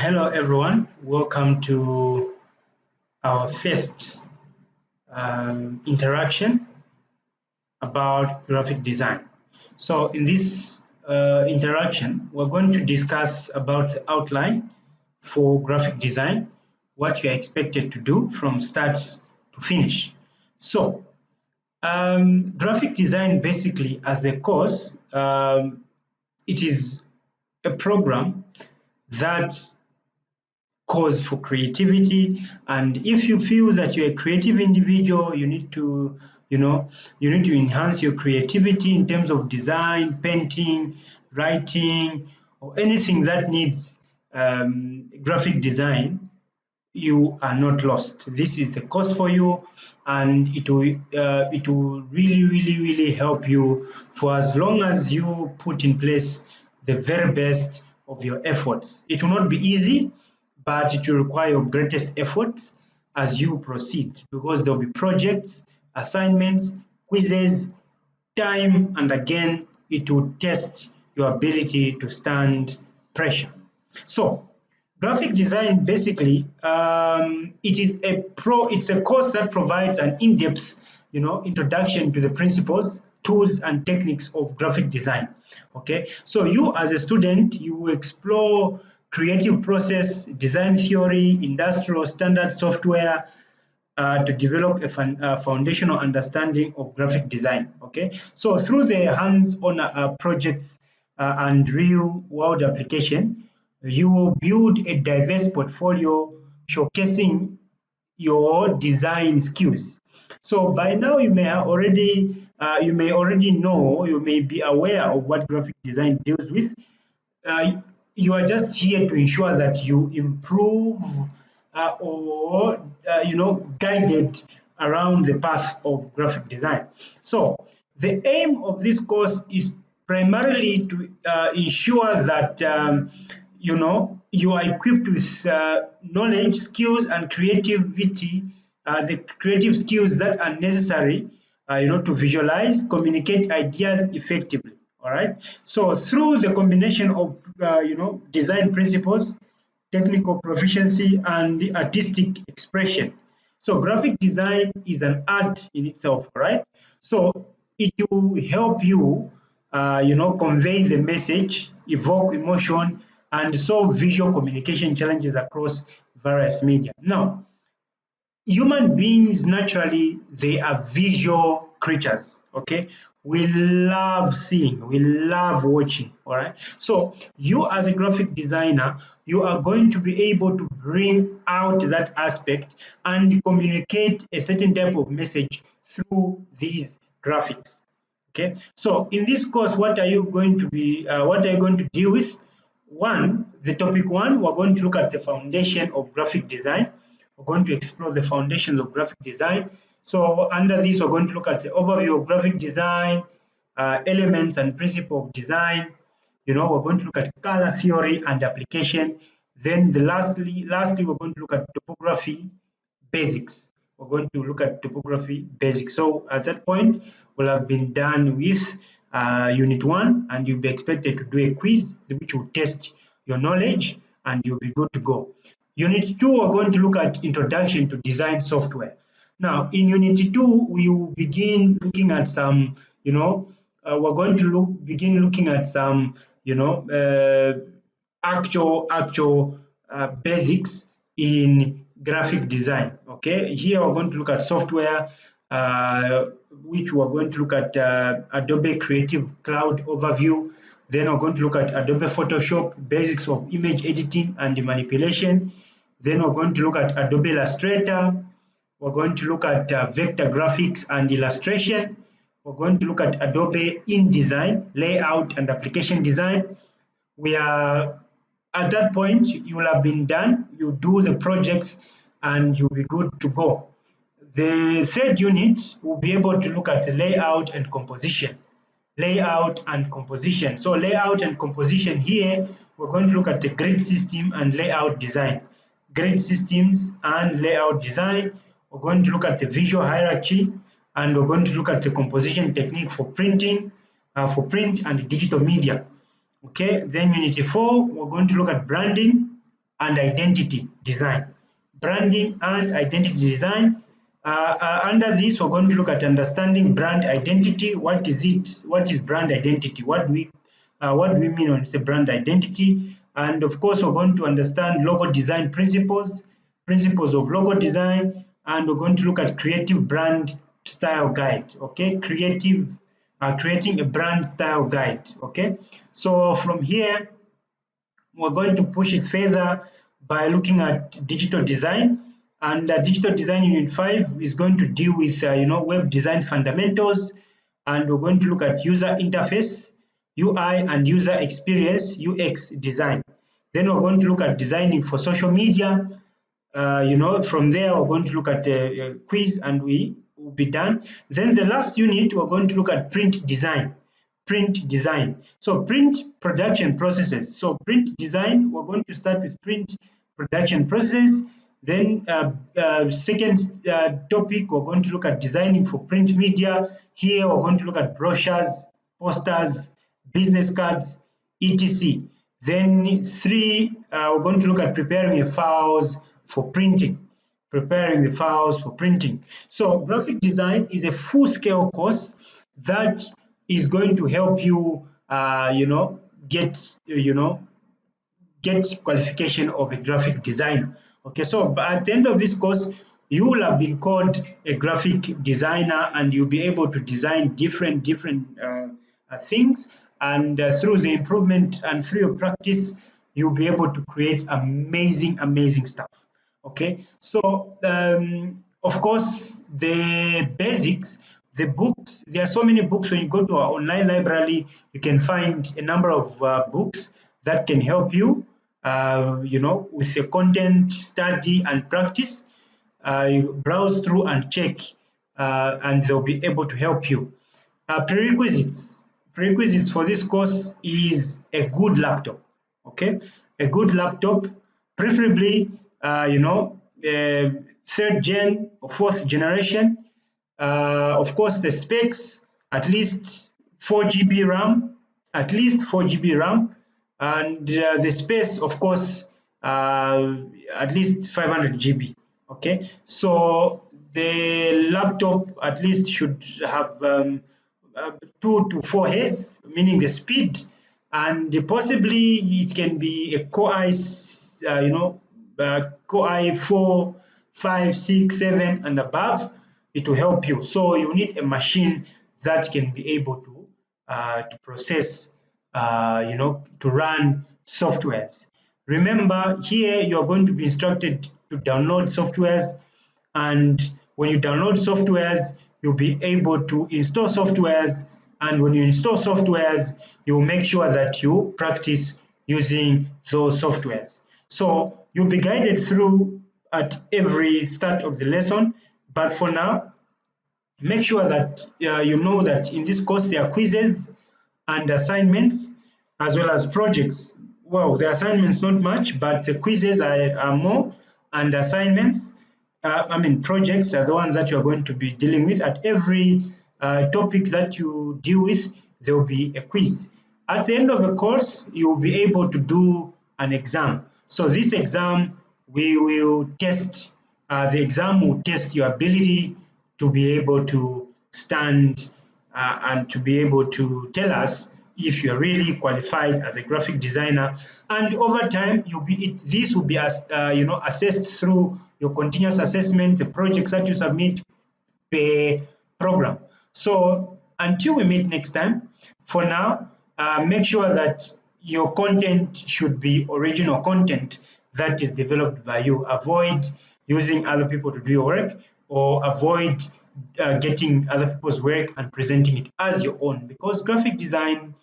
Hello, everyone. Welcome to our first interaction about graphic design. So, in this interaction, we're going to discuss about the outline for graphic design, what you are expected to do from start to finish. So, graphic design basically, as a course, it is a program that cause for creativity, and if you feel that you're a creative individual, you need to enhance your creativity in terms of design, painting, writing, or anything that needs graphic design. You are not lost. This is the course for you, and it will really help you for as long as you put in place the very best of your efforts. It will not be easy, but it will require your greatest efforts as you proceed, because there will be projects, assignments, quizzes, time and again it will test your ability to stand pressure. So graphic design basically, it's a course that provides an in-depth introduction to the principles, tools and techniques of graphic design. Okay, so you as a student, you will explore creative process, design theory, industrial standard software, to develop a foundational understanding of graphic design. Okay, so through the hands-on projects and real-world application, you will build a diverse portfolio showcasing your design skills. So by now you may already know, you may be aware of what graphic design deals with. uh, you are just here to ensure that you improve, or guided around the path of graphic design. So the aim of this course is primarily to ensure that you are equipped with knowledge, skills and creativity, the creative skills that are necessary to visualize, communicate ideas effectively. All right. So through the combination of design principles, technical proficiency, and the artistic expression. So graphic design is an art in itself, right? So it will help you, convey the message, evoke emotion, and solve visual communication challenges across various media. Now, human beings naturally, they are visual creatures. Okay, we love seeing, we love watching. All right, so you as a graphic designer, you are going to be able to bring out that aspect and communicate a certain type of message through these graphics. Okay, so in this course, what are you going to deal with? The topic one, we're going to look at the foundation of graphic design. We're going to explore the foundations of graphic design. So under this, we're going to look at the overview of graphic design, elements and principle of design. We're going to look at color theory and application. Then lastly, we're going to look at topography basics. We're going to look at topography basics. So at that point, we'll have been done with unit one, and you'll be expected to do a quiz which will test your knowledge and you'll be good to go. Unit two, we're going to look at introduction to design software. Now, in unit two, we will begin looking at some, we're going to begin looking at some, actual basics in graphic design. Okay, here we're going to look at software, which we're going to look at Adobe Creative Cloud overview. Then we're going to look at Adobe Photoshop, basics of image editing and manipulation. Then we're going to look at Adobe Illustrator. We're going to look at vector graphics and illustration. We're going to look at Adobe InDesign, layout and application design. We are at that point, you will have been done. You do the projects and you'll be good to go. The third unit will be able to look at the layout and composition. Layout and composition. So layout and composition here, we're going to look at the grid system and layout design. Grid systems and layout design. We're going to look at the visual hierarchy, and we're going to look at the composition technique for printing, for print and digital media. Okay, then unit 4, we're going to look at branding. and identity design. Branding and identity design. Under this, we're going to look at understanding brand identity. What is it? What is brand identity? What do we mean when it's a brand identity? And of course, we're going to understand logo design principles, principles of logo design, and we're going to look at creative brand style guide. Okay, creating a brand style guide. Okay, so from here we're going to push it further by looking at digital design. And digital design unit 5 is going to deal with web design fundamentals, and we're going to look at user interface, UI, and user experience, UX design. Then we're going to look at designing for social media. From there we're going to look at a quiz, and we will be done. Then the last unit, we're going to look at print design. So print production processes. So print design, we're going to start with print production processes. Then second topic, we're going to look at designing for print media. Here we're going to look at brochures, posters, business cards, etc. Then we're going to look at preparing the files for printing. So graphic design is a full-scale course that is going to help you, get qualification of a graphic designer. Okay, so at the end of this course, you will have been called a graphic designer, and you'll be able to design different things. And through the improvement and through your practice, you'll be able to create amazing stuff. Okay, so of course, the basics, the books, there are so many books. When you go to our online library, you can find a number of books that can help you, with your content, study, and practice. You browse through and check, and they'll be able to help you. Prerequisites for this course is a good laptop. Okay, a good laptop, preferably third gen or fourth generation. Of course, the specs, at least 4 GB RAM, and the space, of course, at least 500 GB. Okay, so the laptop at least should have 2 to 4 Hz, meaning the speed, and possibly it can be a Core i 4, 5, 6, 7 and above. It will help you. So you need a machine that can be able to process, to run softwares. Remember, here you are going to be instructed to download softwares, and when you download softwares, you'll be able to install softwares, and when you install softwares, you'll make sure that you practice using those softwares. So you'll be guided through at every start of the lesson, but for now, make sure that you know that in this course there are quizzes and assignments as well as projects. Well, the assignments not much, but the quizzes are more, and assignments, projects are the ones that you're going to be dealing with. At every topic that you deal with, there will be a quiz. At the end of the course, you will be able to do an exam. So this exam, we will test, the exam will test your ability to be able to stand and to be able to tell us if you're really qualified as a graphic designer. And over time, this will be assessed through your continuous assessment, the projects that you submit per program. So until we meet next time, for now, make sure that your content should be original content that is developed by you. Avoid using other people to do your work, or avoid getting other people's work and presenting it as your own, because graphic designing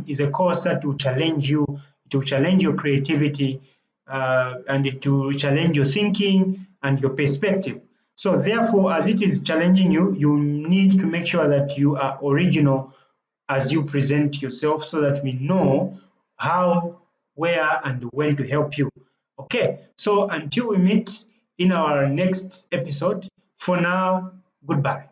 is a course that will challenge you. It will challenge your creativity, and it will challenge your thinking and your perspective. So therefore, as it is challenging you, you need to make sure that you are original as you present yourself, so that we know how, where, and when to help you. Okay, so until we meet in our next episode, for now, goodbye.